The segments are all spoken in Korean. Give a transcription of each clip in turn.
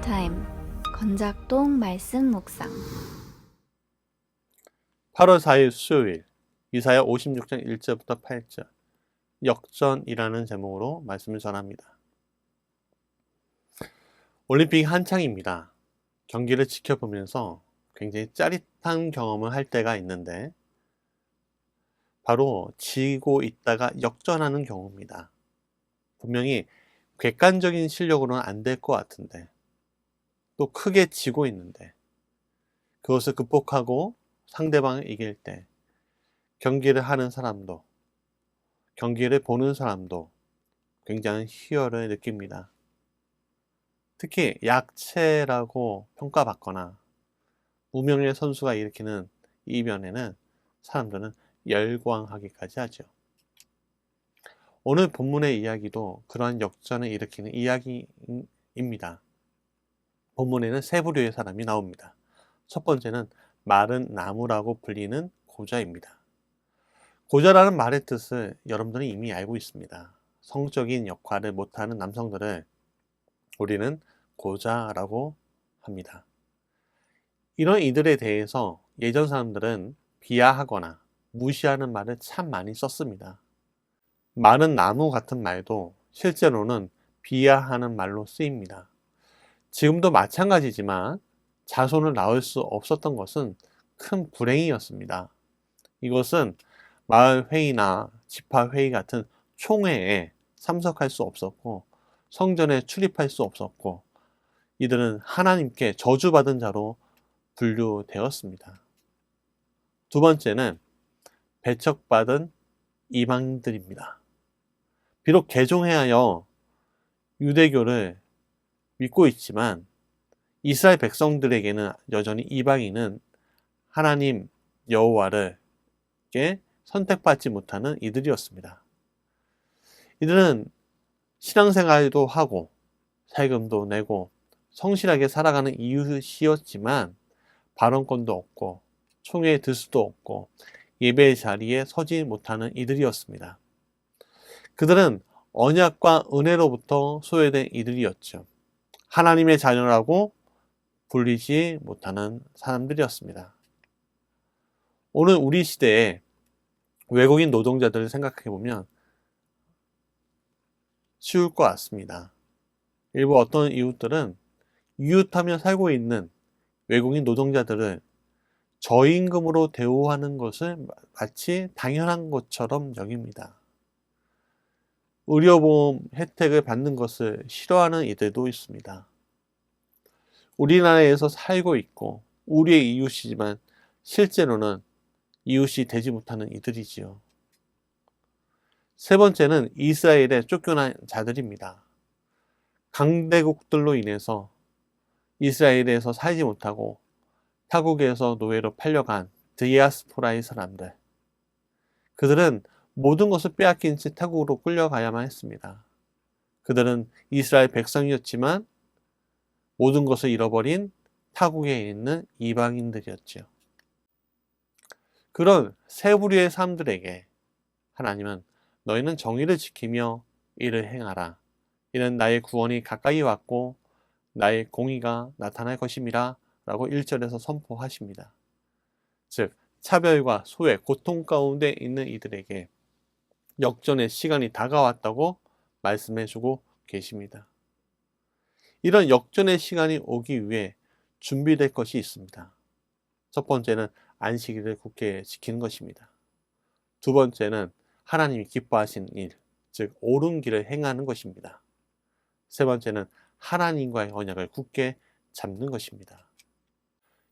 타임 건작동 말씀 묵상 8월 4일 수요일 이사야 56장 1절부터 8절 역전이라는 제목으로 말씀을 전합니다. 올림픽이 한창입니다. 경기를 지켜보면서 굉장히 짜릿한 경험을 할 때가 있는데 바로 지고 있다가 역전하는 경우입니다. 분명히 객관적인 실력으로는 안 될 것 같은데 또 크게 지고 있는데 그것을 극복하고 상대방을 이길 때 경기를 하는 사람도 경기를 보는 사람도 굉장한 희열을 느낍니다. 특히 약체라고 평가받거나 무명의 선수가 일으키는 이변에는 사람들은 열광하기까지 하죠. 오늘 본문의 이야기도 그러한 역전을 일으키는 이야기입니다. 본문에는 세 부류의 사람이 나옵니다. 첫 번째는 마른 나무라고 불리는 고자입니다. 고자라는 말의 뜻을 여러분들은 이미 알고 있습니다. 성적인 역할을 못하는 남성들을 우리는 고자라고 합니다. 이런 이들에 대해서 예전 사람들은 비하하거나 무시하는 말을 참 많이 썼습니다. 마른 나무 같은 말도 실제로는 비하하는 말로 쓰입니다. 지금도 마찬가지지만 자손을 낳을 수 없었던 것은 큰 불행이었습니다. 이것은 마을회의나 집화회의 같은 총회에 참석할 수 없었고 성전에 출입할 수 없었고 이들은 하나님께 저주받은 자로 분류되었습니다. 두 번째는 배척받은 이방인들입니다. 비록 개종하여 유대교를 믿고 있지만 이스라엘 백성들에게는 여전히 이방인은 하나님 여호와를 선택받지 못하는 이들이었습니다. 이들은 신앙생활도 하고 세금도 내고 성실하게 살아가는 이웃이었지만 발언권도 없고 총회에 들 수도 없고 예배 자리에 서지 못하는 이들이었습니다. 그들은 언약과 은혜로부터 소외된 이들이었죠. 하나님의 자녀라고 불리지 못하는 사람들이었습니다. 오늘 우리 시대에 외국인 노동자들을 생각해 보면 쉬울 것 같습니다. 일부 어떤 이웃들은 이웃하며 살고 있는 외국인 노동자들을 저임금으로 대우하는 것을 마치 당연한 것처럼 여깁니다. 의료보험 혜택을 받는 것을 싫어하는 이들도 있습니다. 우리나라에서 살고 있고 우리의 이웃이지만 실제로는 이웃이 되지 못하는 이들이지요. 세 번째는 이스라엘에 쫓겨난 자들입니다. 강대국들로 인해서 이스라엘에서 살지 못하고 타국에서 노예로 팔려간 디아스포라의 사람들. 그들은 모든 것을 빼앗긴 채 타국으로 끌려가야만 했습니다. 그들은 이스라엘 백성이었지만 모든 것을 잃어버린 타국에 있는 이방인들이었죠. 그런 세 부류의 사람들에게 하나님은 너희는 정의를 지키며 이를 행하라. 이는 나의 구원이 가까이 왔고 나의 공의가 나타날 것임이라 라고 1절에서 선포하십니다. 즉 차별과 소외, 고통 가운데 있는 이들에게 역전의 시간이 다가왔다고 말씀해주고 계십니다. 이런 역전의 시간이 오기 위해 준비될 것이 있습니다. 첫 번째는 안식일을 굳게 지키는 것입니다. 두 번째는 하나님이 기뻐하신 일, 즉 옳은 길을 행하는 것입니다. 세 번째는 하나님과의 언약을 굳게 잡는 것입니다.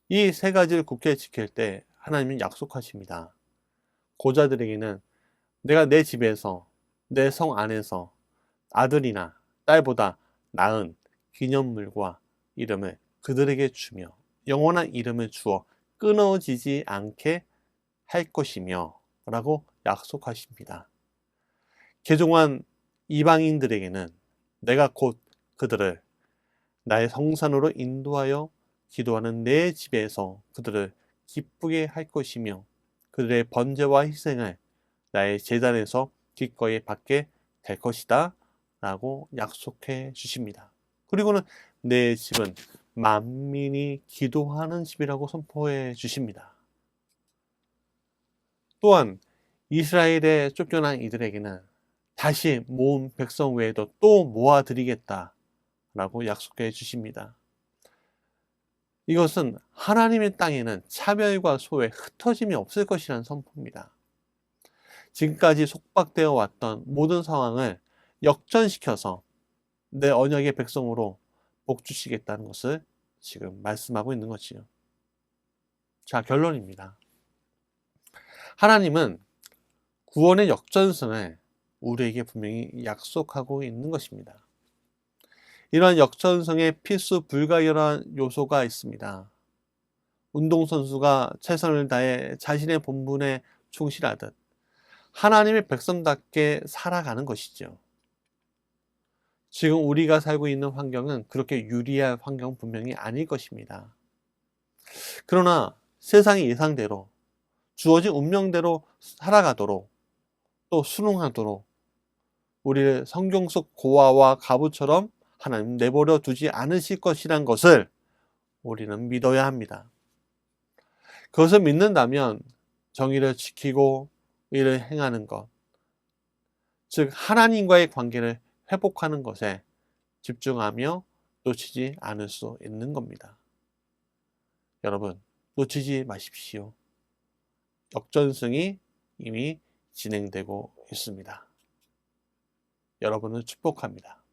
이 세 가지를 굳게 지킬 때 하나님은 약속하십니다. 고자들에게는 내가 내 집에서 내 성 안에서 아들이나 딸보다 나은 기념물과 이름을 그들에게 주며 영원한 이름을 주어 끊어지지 않게 할 것이며 라고 약속하십니다. 개종한 이방인들에게는 내가 곧 그들을 나의 성산으로 인도하여 기도하는 내 집에서 그들을 기쁘게 할 것이며 그들의 번제와 희생을 나의 제단에서 기꺼이 받게 될 것이다 라고 약속해 주십니다. 그리고는 내 집은 만민이 기도하는 집이라고 선포해 주십니다. 또한 이스라엘에 쫓겨난 이들에게는 다시 모은 백성 외에도 또 모아드리겠다라고 약속해 주십니다. 이것은 하나님의 땅에는 차별과 소외, 흩어짐이 없을 것이라는 선포입니다. 지금까지 속박되어 왔던 모든 상황을 역전시켜서 내 언약의 백성으로 복주시겠다는 것을 지금 말씀하고 있는 것이요. 자, 결론입니다. 하나님은 구원의 역전승을 우리에게 분명히 약속하고 있는 것입니다. 이러한 역전승의 필수 불가결한 요소가 있습니다. 운동선수가 최선을 다해 자신의 본분에 충실하듯 하나님의 백성답게 살아가는 것이죠. 지금 우리가 살고 있는 환경은 그렇게 유리한 환경 분명히 아닐 것입니다. 그러나 세상의 예상대로 주어진 운명대로 살아가도록 또 순응하도록 우리를 성경 속 고아와 가부처럼 하나님 내버려 두지 않으실 것이란 것을 우리는 믿어야 합니다. 그것을 믿는다면 정의를 지키고 의를 행하는 것, 즉 하나님과의 관계를 회복하는 것에 집중하며 놓치지 않을 수 있는 겁니다. 여러분, 놓치지 마십시오. 역전승이 이미 진행되고 있습니다. 여러분을 축복합니다.